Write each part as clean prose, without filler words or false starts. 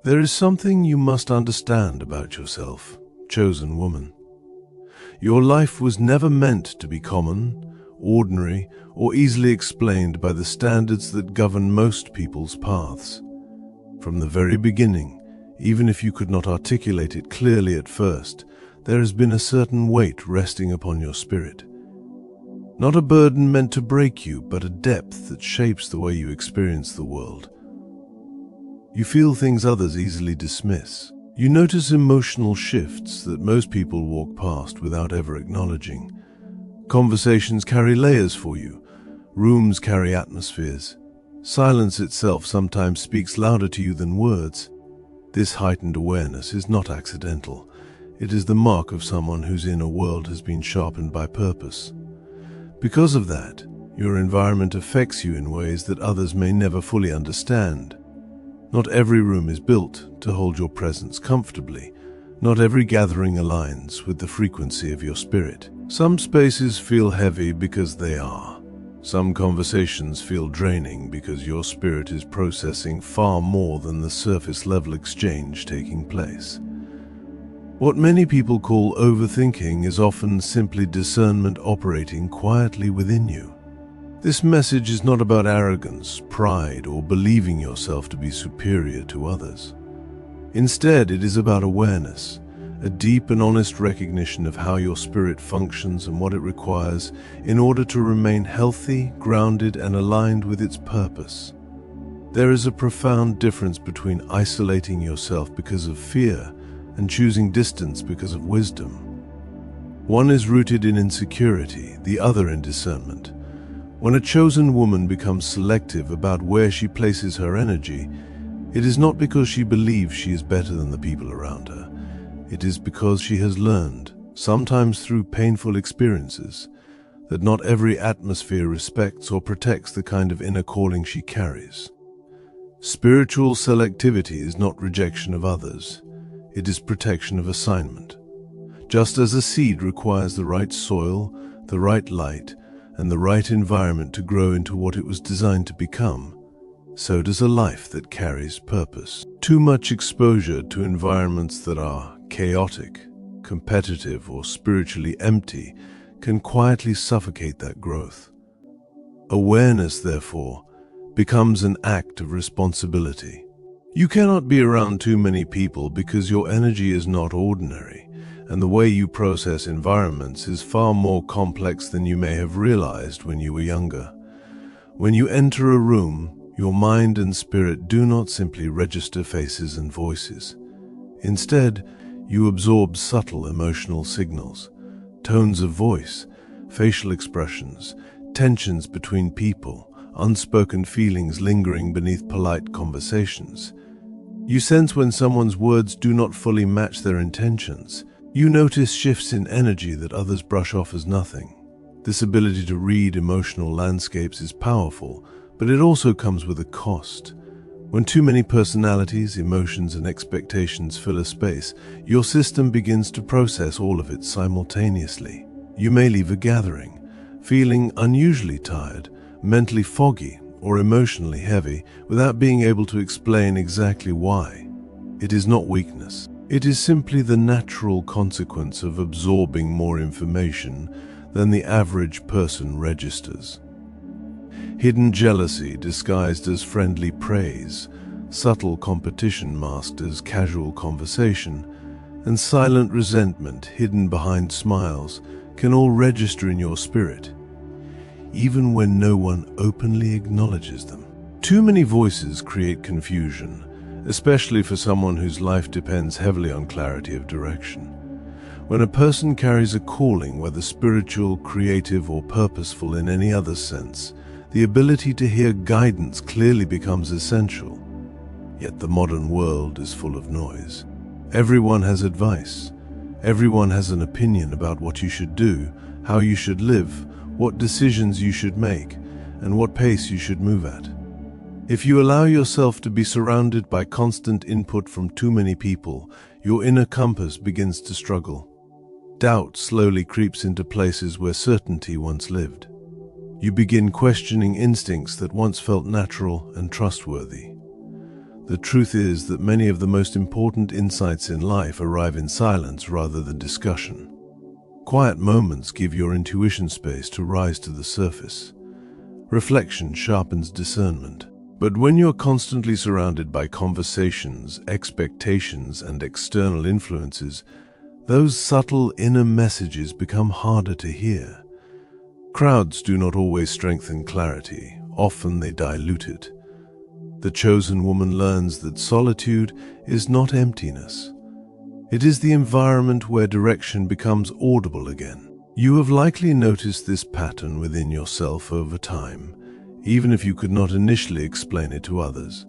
There is something you must understand about yourself, chosen woman. Your life was never meant to be common, ordinary, or easily explained by the standards that govern most people's paths. From the very beginning, even if you could not articulate it clearly at first, there has been a certain weight resting upon your spirit. Not a burden meant to break you, but a depth that shapes the way you experience the world. You feel things others easily dismiss. You notice emotional shifts that most people walk past without ever acknowledging. Conversations carry layers for you. Rooms carry atmospheres. Silence itself sometimes speaks louder to you than words. This heightened awareness is not accidental. It is the mark of someone whose inner world has been sharpened by purpose. Because of that, your environment affects you in ways that others may never fully understand. Not every room is built to hold your presence comfortably. Not every gathering aligns with the frequency of your spirit. Some spaces feel heavy because they are. Some conversations feel draining because your spirit is processing far more than the surface-level exchange taking place. What many people call overthinking is often simply discernment operating quietly within you. This message is not about arrogance, pride, or believing yourself to be superior to others. Instead, it is about awareness, a deep and honest recognition of how your spirit functions and what it requires in order to remain healthy, grounded, and aligned with its purpose. There is a profound difference between isolating yourself because of fear and choosing distance because of wisdom. One is rooted in insecurity, the other in discernment. When a chosen woman becomes selective about where she places her energy, it is not because she believes she is better than the people around her. It is because she has learned, sometimes through painful experiences, that not every atmosphere respects or protects the kind of inner calling she carries. Spiritual selectivity is not rejection of others. It is protection of assignment. Just as a seed requires the right soil, the right light, and the right environment to grow into what it was designed to become, so does a life that carries purpose. Too much exposure to environments that are chaotic, competitive, or spiritually empty can quietly suffocate that growth. Awareness, therefore, becomes an act of responsibility. You cannot be around too many people because your energy is not ordinary, and the way you process environments is far more complex than you may have realized when you were younger. When you enter a room, your mind and spirit do not simply register faces and voices. Instead, you absorb subtle emotional signals, tones of voice, facial expressions, tensions between people, unspoken feelings lingering beneath polite conversations. You sense when someone's words do not fully match their intentions. You notice shifts in energy that others brush off as nothing. This ability to read emotional landscapes is powerful, but it also comes with a cost. When too many personalities, emotions, and expectations fill a space, your system begins to process all of it simultaneously. You may leave a gathering, feeling unusually tired, mentally foggy, or emotionally heavy, without being able to explain exactly why. It is not weakness. It is simply the natural consequence of absorbing more information than the average person registers. Hidden jealousy disguised as friendly praise, subtle competition masked as casual conversation, and silent resentment hidden behind smiles can all register in your spirit, even when no one openly acknowledges them. Too many voices create confusion, especially for someone whose life depends heavily on clarity of direction. When a person carries a calling, whether spiritual, creative, or purposeful in any other sense, the ability to hear guidance clearly becomes essential. Yet the modern world is full of noise. Everyone has advice. Everyone has an opinion about what you should do, how you should live, what decisions you should make, and what pace you should move at. If you allow yourself to be surrounded by constant input from too many people, your inner compass begins to struggle. Doubt slowly creeps into places where certainty once lived. You begin questioning instincts that once felt natural and trustworthy. The truth is that many of the most important insights in life arrive in silence rather than discussion. Quiet moments give your intuition space to rise to the surface. Reflection sharpens discernment. But when you're constantly surrounded by conversations, expectations, and external influences, those subtle inner messages become harder to hear. Crowds do not always strengthen clarity. Often they dilute it. The chosen woman learns that solitude is not emptiness. It is the environment where direction becomes audible again. You have likely noticed this pattern within yourself over time, even if you could not initially explain it to others.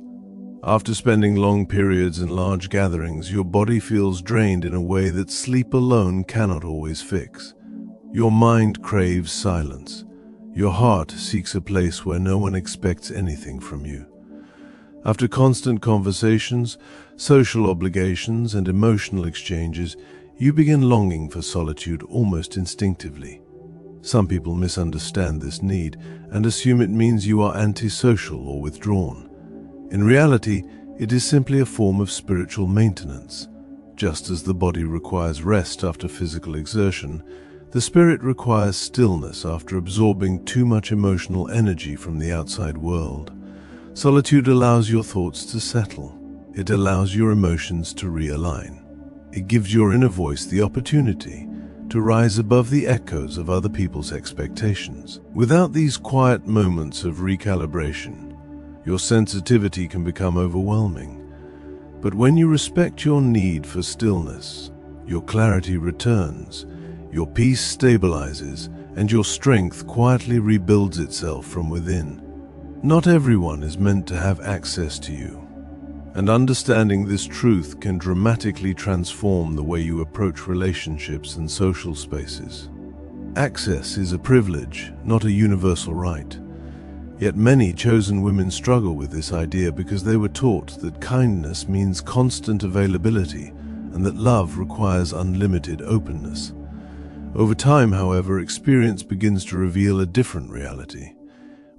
After spending long periods in large gatherings, your body feels drained in a way that sleep alone cannot always fix. Your mind craves silence. Your heart seeks a place where no one expects anything from you. After constant conversations, social obligations, and emotional exchanges, you begin longing for solitude almost instinctively. Some people misunderstand this need and assume it means you are antisocial or withdrawn. In reality, it is simply a form of spiritual maintenance. Just as the body requires rest after physical exertion, the spirit requires stillness after absorbing too much emotional energy from the outside world. Solitude allows your thoughts to settle. It allows your emotions to realign. It gives your inner voice the opportunity to rise above the echoes of other people's expectations. Without these quiet moments of recalibration, your sensitivity can become overwhelming. But when you respect your need for stillness, your clarity returns, your peace stabilizes, and your strength quietly rebuilds itself from within. Not everyone is meant to have access to you, and understanding this truth can dramatically transform the way you approach relationships and social spaces. Access is a privilege, not a universal right. Yet many chosen women struggle with this idea because they were taught that kindness means constant availability and that love requires unlimited openness. Over time, however, experience begins to reveal a different reality.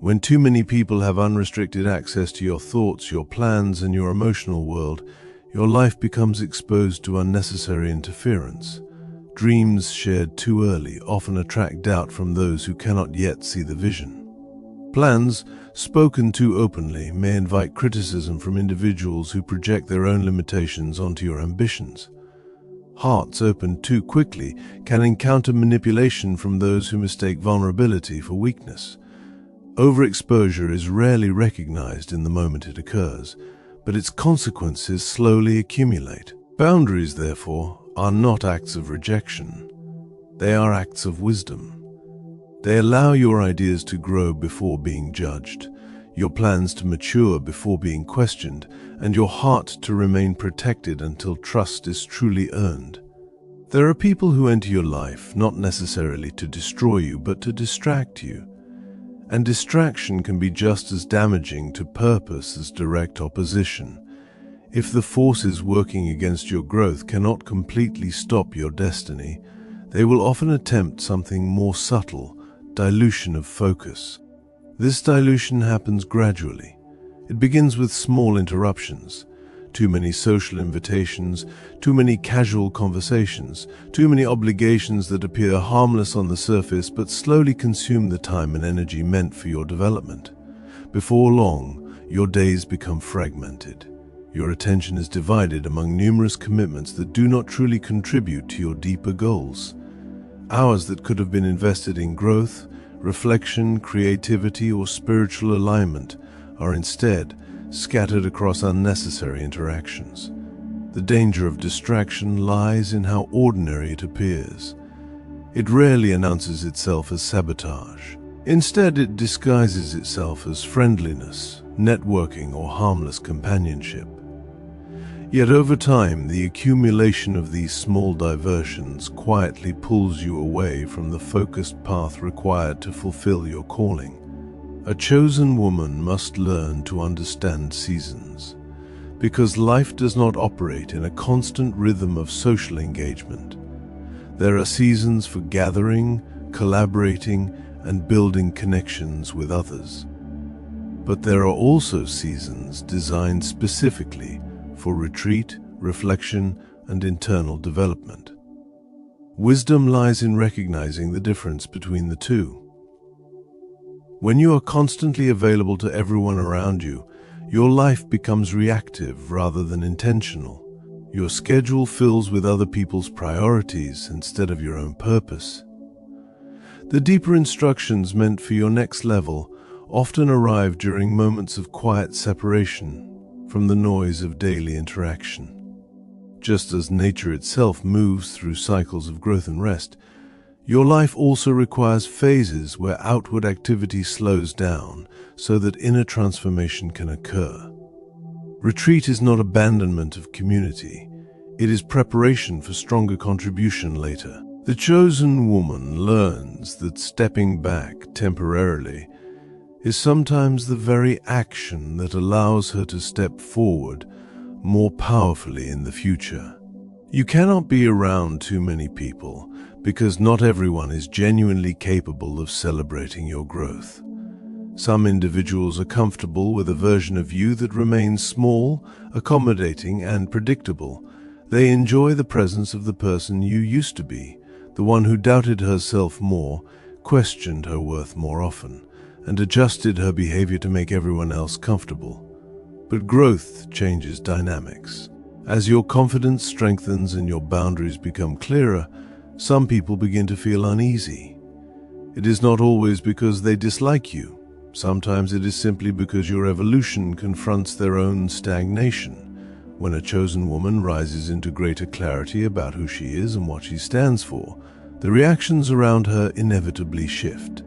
When too many people have unrestricted access to your thoughts, your plans, and your emotional world, your life becomes exposed to unnecessary interference. Dreams shared too early often attract doubt from those who cannot yet see the vision. Plans spoken too openly may invite criticism from individuals who project their own limitations onto your ambitions. Hearts opened too quickly can encounter manipulation from those who mistake vulnerability for weakness. Overexposure is rarely recognized in the moment it occurs, but its consequences slowly accumulate. Boundaries, therefore, are not acts of rejection. They are acts of wisdom. They allow your ideas to grow before being judged, your plans to mature before being questioned, and your heart to remain protected until trust is truly earned. There are people who enter your life not necessarily to destroy you, but to distract you. And distraction can be just as damaging to purpose as direct opposition. If the forces working against your growth cannot completely stop your destiny, they will often attempt something more subtle, dilution of focus. This dilution happens gradually. It begins with small interruptions. Too many social invitations, too many casual conversations, too many obligations that appear harmless on the surface but slowly consume the time and energy meant for your development. Before long, your days become fragmented. Your attention is divided among numerous commitments that do not truly contribute to your deeper goals. Hours that could have been invested in growth, reflection, creativity, or spiritual alignment are instead scattered across unnecessary interactions. The danger of distraction lies in how ordinary it appears. It rarely announces itself as sabotage. Instead, it disguises itself as friendliness, networking, or harmless companionship. Yet over time, the accumulation of these small diversions quietly pulls you away from the focused path required to fulfill your calling. A chosen woman must learn to understand seasons, because life does not operate in a constant rhythm of social engagement. There are seasons for gathering, collaborating, and building connections with others. But there are also seasons designed specifically for retreat, reflection, and internal development. Wisdom lies in recognizing the difference between the two. When you are constantly available to everyone around you, your life becomes reactive rather than intentional. Your schedule fills with other people's priorities instead of your own purpose. The deeper instructions meant for your next level often arrive during moments of quiet separation from the noise of daily interaction. Just as nature itself moves through cycles of growth and rest, your life also requires phases where outward activity slows down so that inner transformation can occur. Retreat is not abandonment of community. It is preparation for stronger contribution later. The chosen woman learns that stepping back temporarily is sometimes the very action that allows her to step forward more powerfully in the future. You cannot be around too many people because not everyone is genuinely capable of celebrating your growth. Some individuals are comfortable with a version of you that remains small, accommodating, and predictable. They enjoy the presence of the person you used to be, the one who doubted herself more, questioned her worth more often, and adjusted her behavior to make everyone else comfortable. But growth changes dynamics. As your confidence strengthens and your boundaries become clearer, some people begin to feel uneasy. It is not always because they dislike you. Sometimes it is simply because your evolution confronts their own stagnation. When a chosen woman rises into greater clarity about who she is and what she stands for, the reactions around her inevitably shift.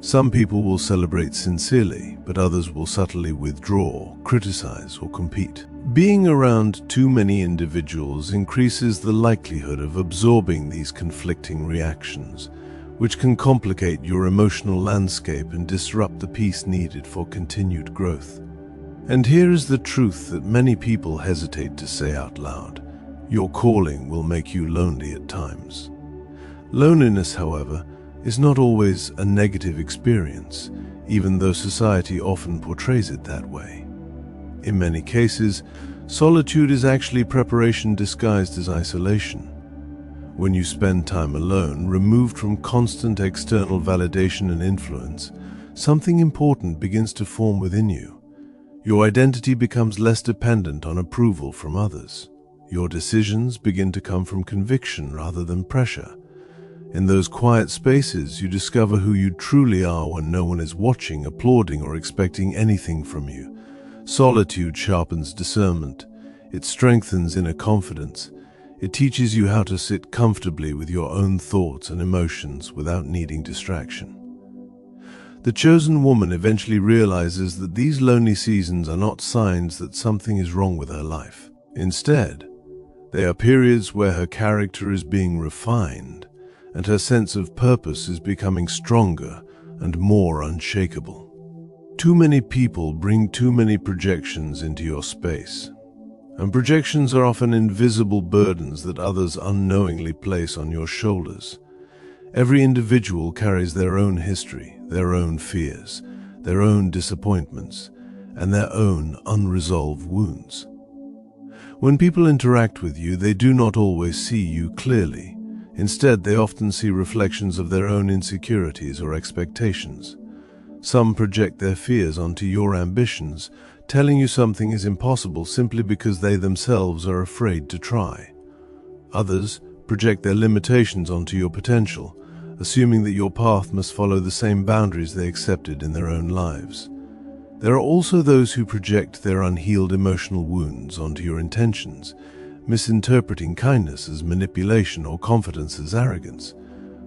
Some people will celebrate sincerely, but others will subtly withdraw, criticize, or compete. Being around too many individuals increases the likelihood of absorbing these conflicting reactions, which can complicate your emotional landscape and disrupt the peace needed for continued growth. And here is the truth that many people hesitate to say out loud. Your calling will make you lonely at times. Loneliness, however, is not always a negative experience, even though society often portrays it that way. In many cases, solitude is actually preparation disguised as isolation. When you spend time alone, removed from constant external validation and influence, something important begins to form within you. Your identity becomes less dependent on approval from others. Your decisions begin to come from conviction rather than pressure. In those quiet spaces, you discover who you truly are when no one is watching, applauding, or expecting anything from you. Solitude sharpens discernment. It strengthens inner confidence. It teaches you how to sit comfortably with your own thoughts and emotions without needing distraction. The chosen woman eventually realizes that these lonely seasons are not signs that something is wrong with her life. Instead, they are periods where her character is being refined and her sense of purpose is becoming stronger and more unshakable. Too many people bring too many projections into your space, and projections are often invisible burdens that others unknowingly place on your shoulders. Every individual carries their own history, their own fears, their own disappointments, and their own unresolved wounds. When people interact with you, they do not always see you clearly. Instead, they often see reflections of their own insecurities or expectations. Some project their fears onto your ambitions, telling you something is impossible simply because they themselves are afraid to try. Others project their limitations onto your potential, assuming that your path must follow the same boundaries they accepted in their own lives. There are also those who project their unhealed emotional wounds onto your intentions, misinterpreting kindness as manipulation or confidence as arrogance.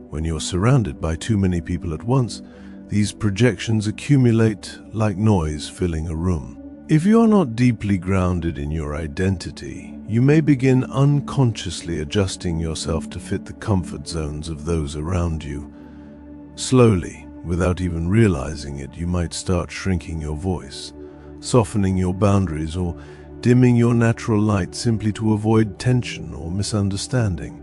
When you're surrounded by too many people at once, these projections accumulate like noise filling a room. If you are not deeply grounded in your identity, you may begin unconsciously adjusting yourself to fit the comfort zones of those around you. Slowly, without even realizing it, you might start shrinking your voice, softening your boundaries, or dimming your natural light simply to avoid tension or misunderstanding.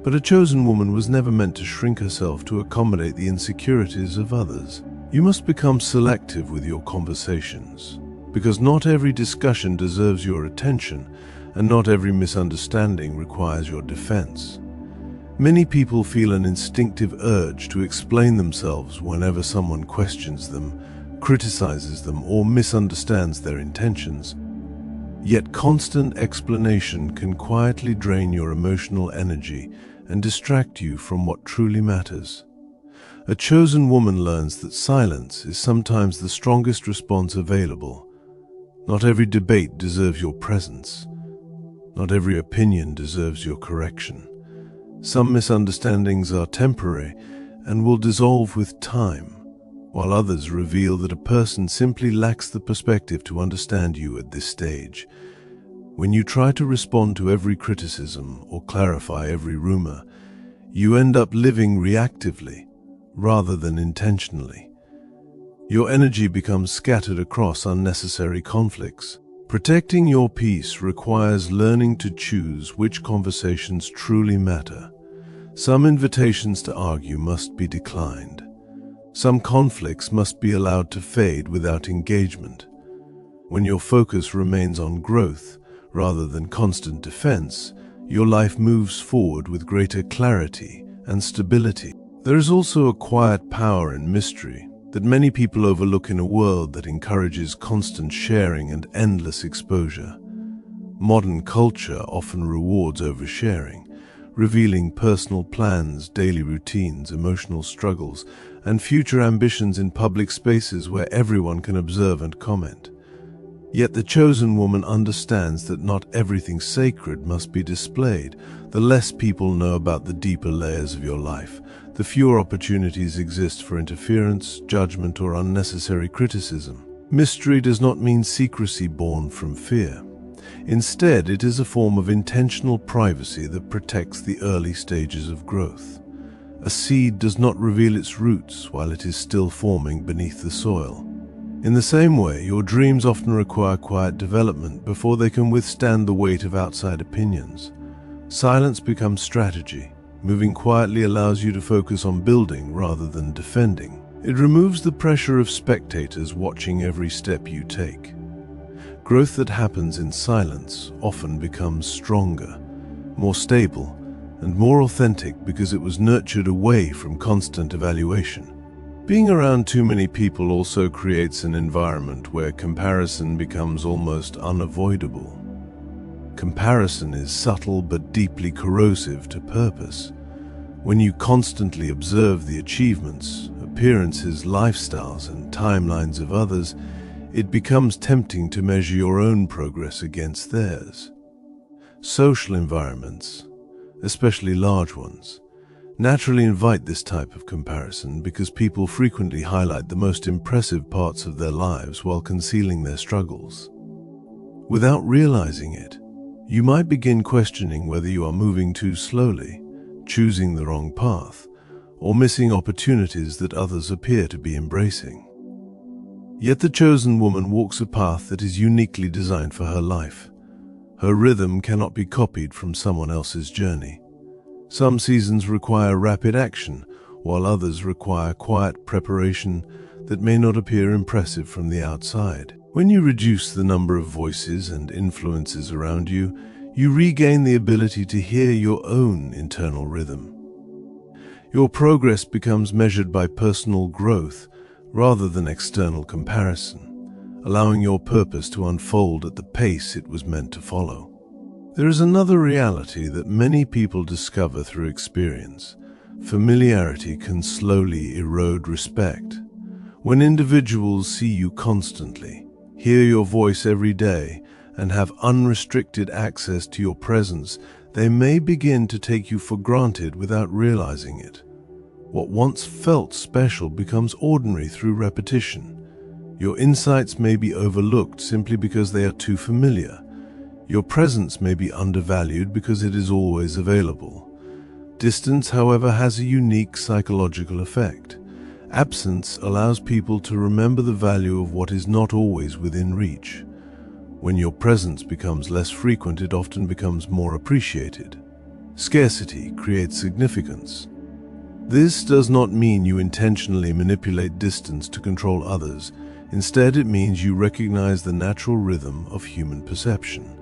But a chosen woman was never meant to shrink herself to accommodate the insecurities of others. You must become selective with your conversations, because not every discussion deserves your attention, and not every misunderstanding requires your defense. Many people feel an instinctive urge to explain themselves whenever someone questions them, criticizes them, or misunderstands their intentions. Yet constant explanation can quietly drain your emotional energy and distract you from what truly matters. A chosen woman learns that silence is sometimes the strongest response available. Not every debate deserves your presence. Not every opinion deserves your correction. Some misunderstandings are temporary and will dissolve with time, while others reveal that a person simply lacks the perspective to understand you at this stage. When you try to respond to every criticism or clarify every rumor, you end up living reactively rather than intentionally. Your energy becomes scattered across unnecessary conflicts. Protecting your peace requires learning to choose which conversations truly matter. Some invitations to argue must be declined. Some conflicts must be allowed to fade without engagement. When your focus remains on growth rather than constant defense, your life moves forward with greater clarity and stability. There is also a quiet power in mystery that many people overlook in a world that encourages constant sharing and endless exposure. Modern culture often rewards oversharing, revealing personal plans, daily routines, emotional struggles, and future ambitions in public spaces where everyone can observe and comment. Yet the chosen woman understands that not everything sacred must be displayed. The less people know about the deeper layers of your life, the fewer opportunities exist for interference, judgment, or unnecessary criticism. Mystery does not mean secrecy born from fear. Instead, it is a form of intentional privacy that protects the early stages of growth. A seed does not reveal its roots while it is still forming beneath the soil. In the same way, your dreams often require quiet development before they can withstand the weight of outside opinions. Silence becomes strategy. Moving quietly allows you to focus on building rather than defending. It removes the pressure of spectators watching every step you take. Growth that happens in silence often becomes stronger, more stable, and more authentic because it was nurtured away from constant evaluation. Being around too many people also creates an environment where comparison becomes almost unavoidable. Comparison is subtle but deeply corrosive to purpose. When you constantly observe the achievements, appearances, lifestyles, and timelines of others, it becomes tempting to measure your own progress against theirs. Social environments, especially large ones, naturally invite this type of comparison because people frequently highlight the most impressive parts of their lives while concealing their struggles. Without realizing it, you might begin questioning whether you are moving too slowly, choosing the wrong path, or missing opportunities that others appear to be embracing. Yet the chosen woman walks a path that is uniquely designed for her life. Her rhythm cannot be copied from someone else's journey. Some seasons require rapid action, while others require quiet preparation that may not appear impressive from the outside. When you reduce the number of voices and influences around you, you regain the ability to hear your own internal rhythm. Your progress becomes measured by personal growth rather than external comparison, allowing your purpose to unfold at the pace it was meant to follow. There is another reality that many people discover through experience. Familiarity can slowly erode respect. When individuals see you constantly, hear your voice every day, and have unrestricted access to your presence, they may begin to take you for granted without realizing it. What once felt special becomes ordinary through repetition. Your insights may be overlooked simply because they are too familiar. Your presence may be undervalued because it is always available. Distance, however, has a unique psychological effect. Absence allows people to remember the value of what is not always within reach. When your presence becomes less frequent, it often becomes more appreciated. Scarcity creates significance. This does not mean you intentionally manipulate distance to control others. Instead, it means you recognize the natural rhythm of human perception.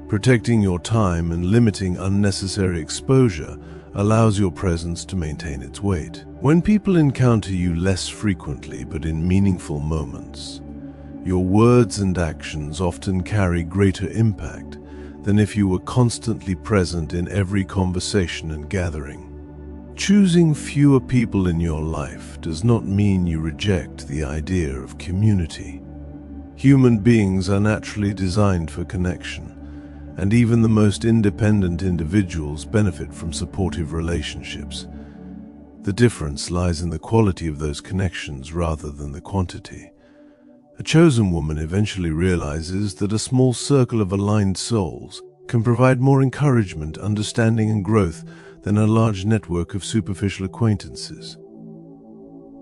Protecting your time and limiting unnecessary exposure allows your presence to maintain its weight. When people encounter you less frequently but in meaningful moments, your words and actions often carry greater impact than if you were constantly present in every conversation and gathering. Choosing fewer people in your life does not mean you reject the idea of community. Human beings are naturally designed for connection, and even the most independent individuals benefit from supportive relationships. The difference lies in the quality of those connections rather than the quantity. A chosen woman eventually realizes that a small circle of aligned souls can provide more encouragement, understanding, and growth than a large network of superficial acquaintances.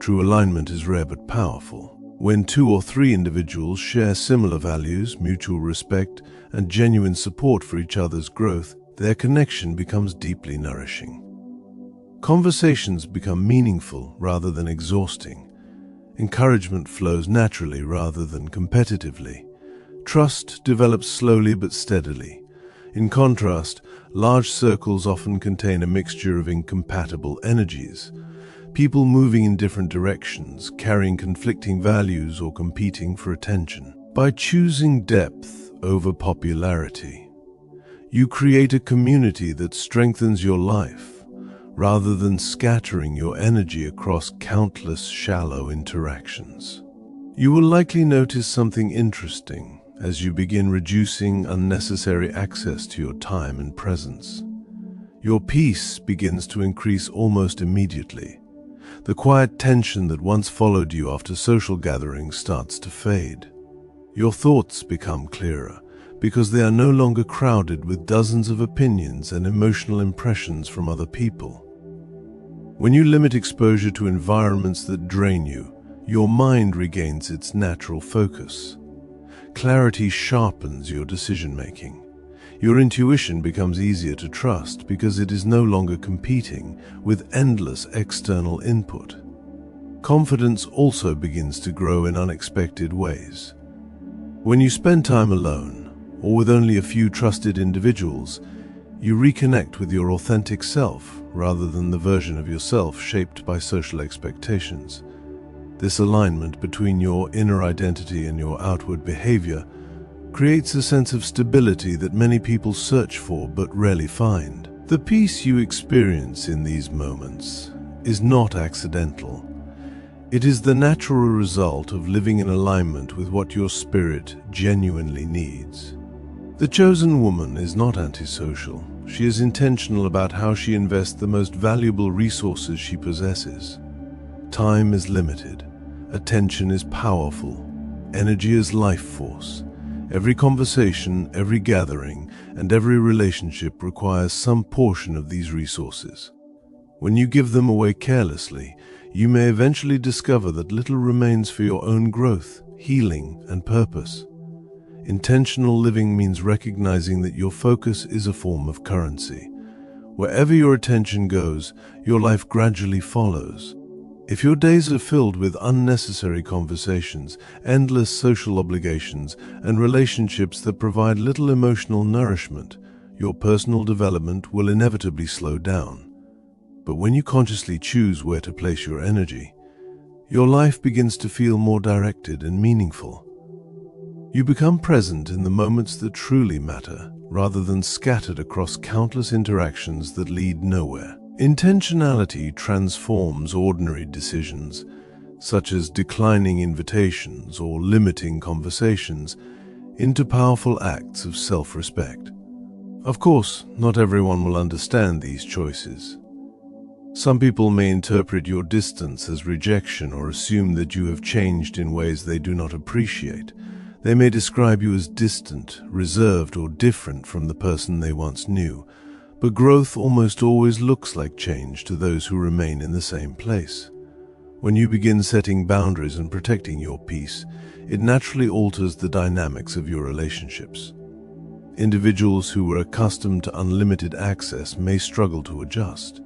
True alignment is rare but powerful. When 2 or 3 individuals share similar values, mutual respect, and genuine support for each other's growth, their connection becomes deeply nourishing. Conversations become meaningful rather than exhausting. Encouragement flows naturally rather than competitively. Trust develops slowly but steadily. In contrast, large circles often contain a mixture of incompatible energies, people moving in different directions, carrying conflicting values, or competing for attention. By choosing depth over popularity, you create a community that strengthens your life, rather than scattering your energy across countless shallow interactions. You will likely notice something interesting as you begin reducing unnecessary access to your time and presence. Your peace begins to increase almost immediately. The quiet tension that once followed you after social gatherings starts to fade. Your thoughts become clearer because they are no longer crowded with dozens of opinions and emotional impressions from other people. When you limit exposure to environments that drain you, your mind regains its natural focus. Clarity sharpens your decision-making. Your intuition becomes easier to trust because it is no longer competing with endless external input. Confidence also begins to grow in unexpected ways. When you spend time alone, or with only a few trusted individuals, you reconnect with your authentic self rather than the version of yourself shaped by social expectations. This alignment between your inner identity and your outward behavior creates a sense of stability that many people search for but rarely find. The peace you experience in these moments is not accidental. It is the natural result of living in alignment with what your spirit genuinely needs. The chosen woman is not antisocial. She is intentional about how she invests the most valuable resources she possesses. Time is limited. Attention is powerful. Energy is life force. Every conversation, every gathering, and every relationship requires some portion of these resources. When you give them away carelessly, you may eventually discover that little remains for your own growth, healing, and purpose. Intentional living means recognizing that your focus is a form of currency. Wherever your attention goes, your life gradually follows. If your days are filled with unnecessary conversations, endless social obligations, and relationships that provide little emotional nourishment, your personal development will inevitably slow down. But when you consciously choose where to place your energy, your life begins to feel more directed and meaningful. You become present in the moments that truly matter, rather than scattered across countless interactions that lead nowhere. Intentionality transforms ordinary decisions, such as declining invitations or limiting conversations, into powerful acts of self-respect. Of course, not everyone will understand these choices. Some people may interpret your distance as rejection or assume that you have changed in ways they do not appreciate. They may describe you as distant, reserved, or different from the person they once knew. But growth almost always looks like change to those who remain in the same place. When you begin setting boundaries and protecting your peace, it naturally alters the dynamics of your relationships. Individuals who were accustomed to unlimited access may struggle to adjust.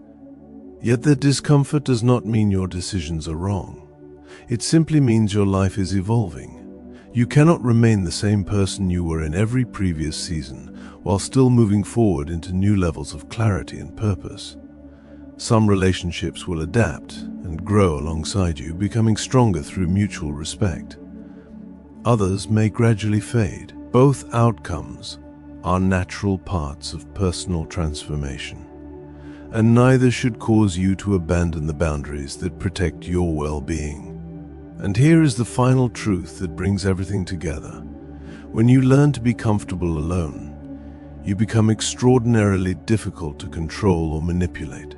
Yet that discomfort does not mean your decisions are wrong. It simply means your life is evolving. You cannot remain the same person you were in every previous season while still moving forward into new levels of clarity and purpose. Some relationships will adapt and grow alongside you, becoming stronger through mutual respect. Others may gradually fade. Both outcomes are natural parts of personal transformation, and neither should cause you to abandon the boundaries that protect your well-being. And here is the final truth that brings everything together. When you learn to be comfortable alone, you become extraordinarily difficult to control or manipulate.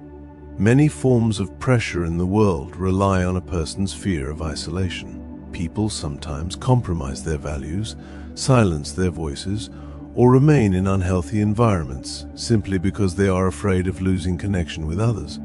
Many forms of pressure in the world rely on a person's fear of isolation. People sometimes compromise their values, silence their voices, or remain in unhealthy environments simply because they are afraid of losing connection with others.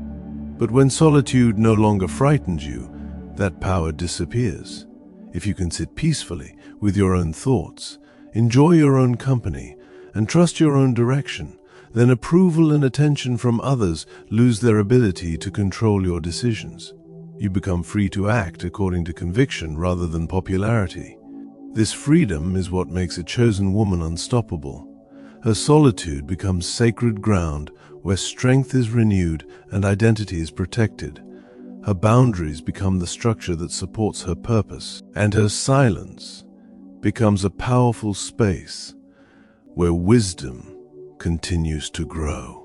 But when solitude no longer frightens you, that power disappears. If you can sit peacefully with your own thoughts, enjoy your own company, and trust your own direction, then approval and attention from others lose their ability to control your decisions. You become free to act according to conviction rather than popularity. This freedom is what makes a chosen woman unstoppable. Her solitude becomes sacred ground where strength is renewed and identity is protected. Her boundaries become the structure that supports her purpose, and her silence becomes a powerful space where wisdom continues to grow.